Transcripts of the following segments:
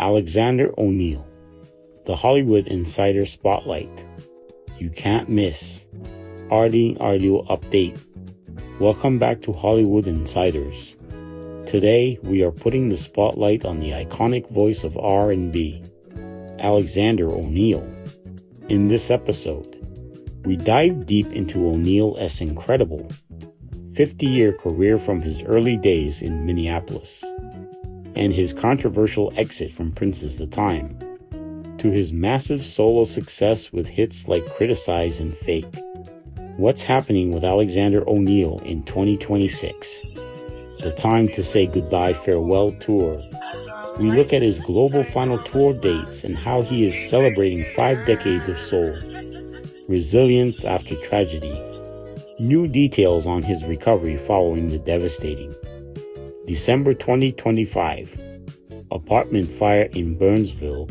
Alexander O'Neal, the Hollywood Insider Spotlight. You can't miss. Arding Audio Update. Welcome back to Hollywood Insiders. Today, we are putting the spotlight on the iconic voice of R&B, Alexander O'Neal. In this episode, we dive deep into O'Neal's incredible 50-year career from his early days in Minneapolis and his controversial exit from Prince's The Time to his massive solo success with hits like Criticize and Fake. What's happening with Alexander O'Neal in 2026? The Time to Say Goodbye Farewell Tour. We look at his global final tour dates and how he is celebrating 5 decades of soul. Resilience after tragedy. New details on his recovery following the devastating December 2025 apartment fire in Burnsville,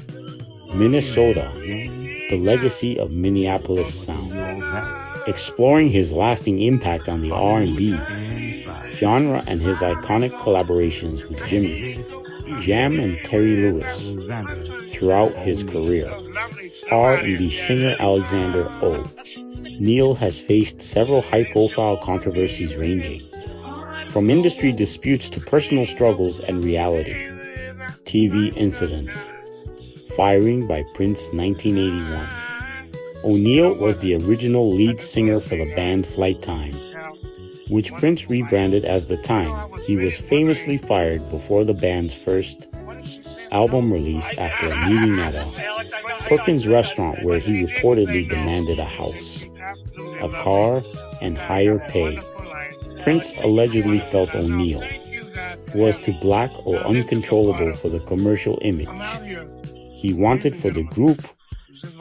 Minnesota, the legacy of Minneapolis sound. Exploring his lasting impact on the R&B genre and his iconic collaborations with Jimmy, Jam and Terry Lewis throughout his career. R&B singer Alexander O'Neal has faced several high-profile controversies ranging from industry disputes to personal struggles and reality TV incidents. Firing by Prince 1981. O'Neal was the original lead singer for the band Flight Time, which Prince rebranded as The Time. He was famously fired before the band's first album release after a meeting at a Perkins restaurant where he reportedly demanded a house, a car, and higher pay. Prince allegedly felt O'Neal was too black or uncontrollable for the commercial image he wanted for the group,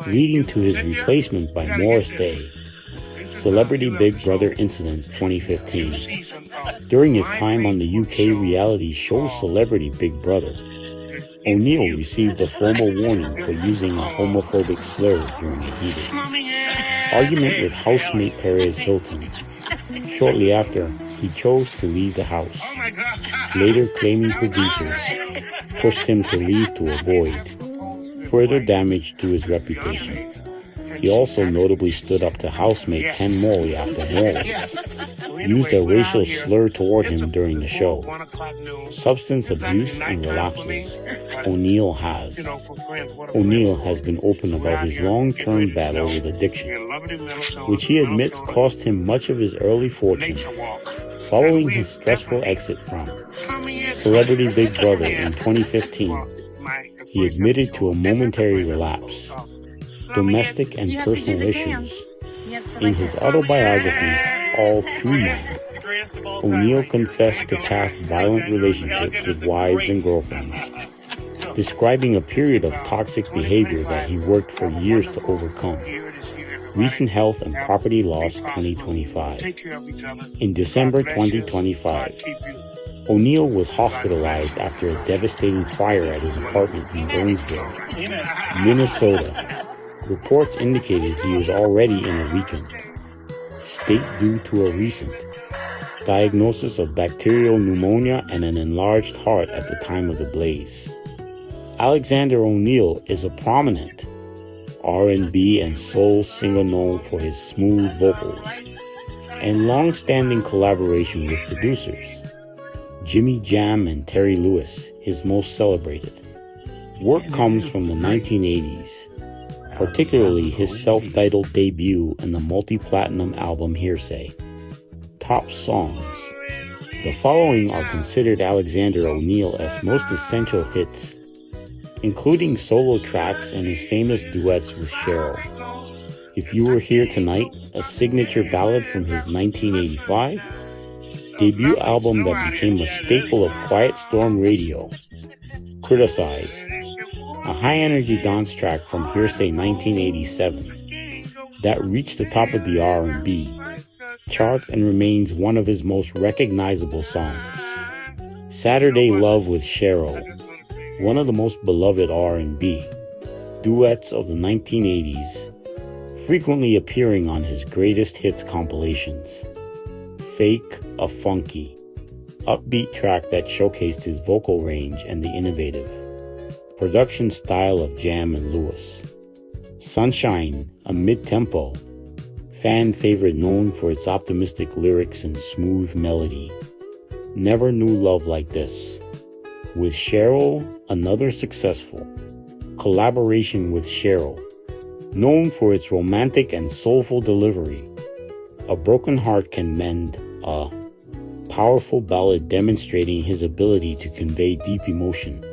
leading to his replacement by Morris Day. Celebrity Big Brother Incidents 2015. During his time on the UK reality show Celebrity Big Brother, O'Neal received a formal warning for using a homophobic slur during a heated argument with housemate Perez Hilton. Shortly after, he chose to leave the house, later claiming producers pushed him to leave to avoid further damage to his reputation. He also notably stood up to housemate Ken Morley after Morley used a racial slur toward him during the show. Substance abuse and relapses. O'Neal has been open about his long-term battle with addiction, which he admits cost him much of his early fortune. Following his stressful exit from Celebrity Big Brother in 2015, he admitted to a momentary relapse, domestic and personal issues. In his autobiography, All True Man, O'Neal confessed to past violent relationships with wives and girlfriends, describing a period of toxic behavior that he worked for years to overcome. Recent health and property loss 2025. In December 2025, O'Neal was hospitalized after a devastating fire at his apartment in Burnsville, Minnesota. Reports indicated he was already in a weakened state due to a recent diagnosis of bacterial pneumonia and an enlarged heart at the time of the blaze. Alexander O'Neal is a prominent R&B and soul singer known for his smooth vocals and long-standing collaboration with producers Jimmy Jam and Terry Lewis, his most celebrated. Work comes from the 1980s, particularly his self-titled debut and the multi-platinum album Hearsay. Top songs. The following are considered Alexander O'Neal's most essential hits, including solo tracks and his famous duets with Cheryl. If You Were Here Tonight, a signature ballad from his 1985 debut album that became a staple of Quiet Storm radio. Criticize, a high-energy dance track from Hearsay 1987 that reached the top of the R&B charts and remains one of his most recognizable songs. Saturday Love with Cheryl, one of the most beloved R&B duets of the 1980s, frequently appearing on his greatest hits compilations. Fake, a funky, upbeat track that showcased his vocal range and the innovative production style of Jam and Lewis. Sunshine, a mid-tempo fan favorite known for its optimistic lyrics and smooth melody. Never Knew Love Like This. With Cheryl, another successful collaboration with Cheryl, known for its romantic and soulful delivery. A Broken Heart Can Mend, a powerful ballad demonstrating his ability to convey deep emotion.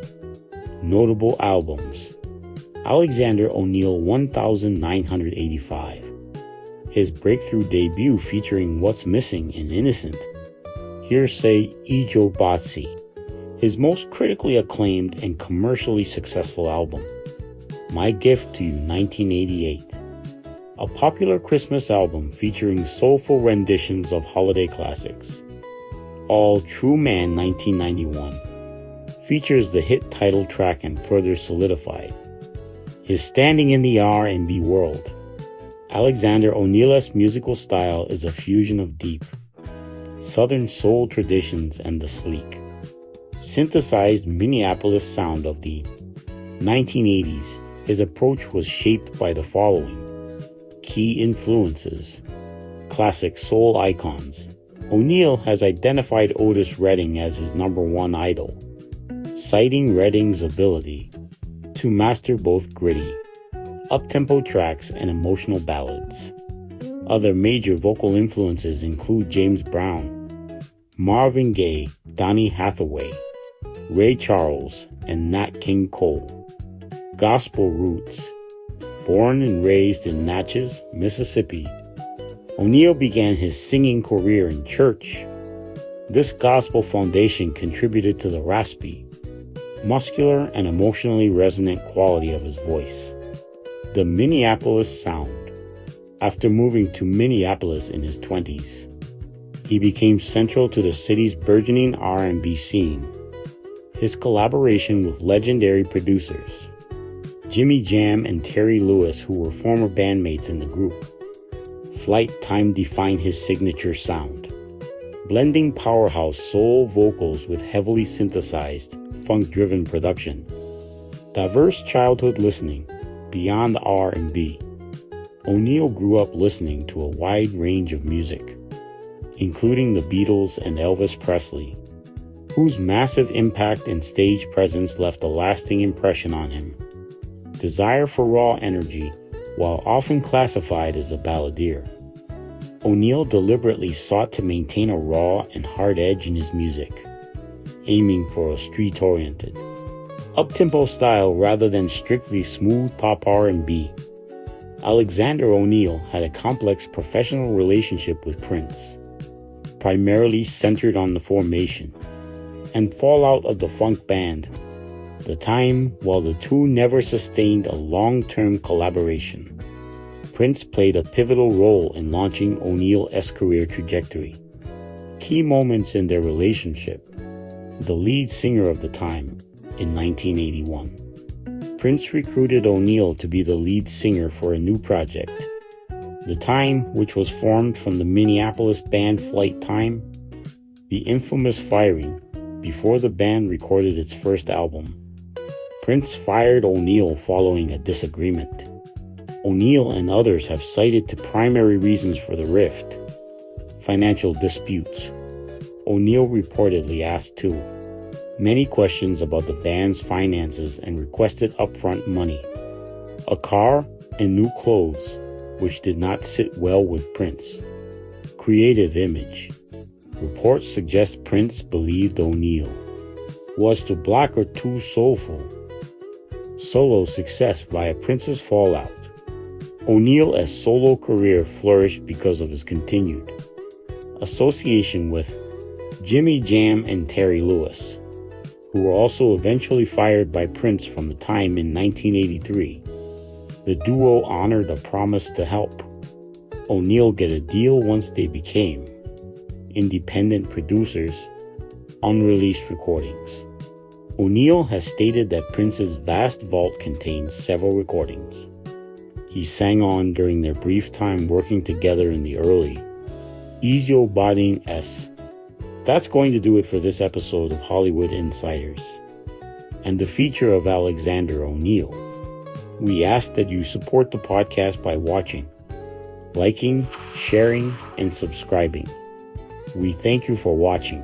Notable albums: Alexander O'Neal 1985. His breakthrough debut featuring What's Missing and Innocent. Hearsay Ijo Batsi. His most critically acclaimed and commercially successful album. My Gift to You 1988. A popular Christmas album featuring soulful renditions of holiday classics. All True Man 1991. Features the hit title track and further solidified his standing in the R&B world. Alexander O'Neal's musical style is a fusion of deep Southern soul traditions and the sleek, synthesized Minneapolis sound of the 1980s. His approach was shaped by the following key influences. Classic soul icons. O'Neal has identified Otis Redding as his #1 idol, citing Redding's ability to master both gritty, up-tempo tracks and emotional ballads. Other major vocal influences include James Brown, Marvin Gaye, Donny Hathaway, Ray Charles, and Nat King Cole. Gospel roots. Born and raised in Natchez, Mississippi, O'Neal began his singing career in church. This gospel foundation contributed to the raspy, muscular, and emotionally resonant quality of his voice. The Minneapolis sound. After moving to Minneapolis in his 20s, he became central to the city's burgeoning R&B scene. His collaboration with legendary producers Jimmy Jam and Terry Lewis, who were former bandmates in the group, Flight Time, defined his signature sound, blending powerhouse soul vocals with heavily synthesized, funk-driven production. Diverse childhood listening. Beyond the R&B, O'Neal grew up listening to a wide range of music, including the Beatles and Elvis Presley, whose massive impact and stage presence left a lasting impression on him. Desire for raw energy, while often classified as a balladeer, O'Neal deliberately sought to maintain a raw and hard edge in his music, aiming for a street-oriented, up-tempo style rather than strictly smooth pop R&B. Alexander O'Neal had a complex professional relationship with Prince, primarily centered on the formation and fallout of the funk band, The Time. While the two never sustained a long-term collaboration, Prince played a pivotal role in launching O'Neal's career trajectory. Key moments in their relationship. The lead singer of The Time. In 1981, Prince recruited O'Neal to be the lead singer for a new project, The Time, which was formed from the Minneapolis band Flight Time. The infamous firing before the band recorded its first album. Prince fired O'Neal following a disagreement. O'Neal and others have cited two primary reasons for the rift: financial disputes. O'Neal reportedly asked too many questions about the band's finances and requested upfront money, a car, and new clothes, which did not sit well with Prince. Creative image. Reports suggest Prince believed O'Neal was too black or too soulful. Solo success via Prince's fallout. O'Neal's solo career flourished because of his continued association with Jimmy Jam and Terry Lewis, who were also eventually fired by Prince from The Time in 1983. The duo honored a promise to help O'Neal get a deal once they became independent producers. Unreleased recordings. O'Neal has stated that Prince's vast vault contains several recordings he sang on during their brief time working together in the early Ijo Batsi. That's going to do it for this episode of Hollywood Insiders. and the feature of Alexander O'Neill. We ask that you support the podcast by watching, liking, sharing, and subscribing. We thank you for watching.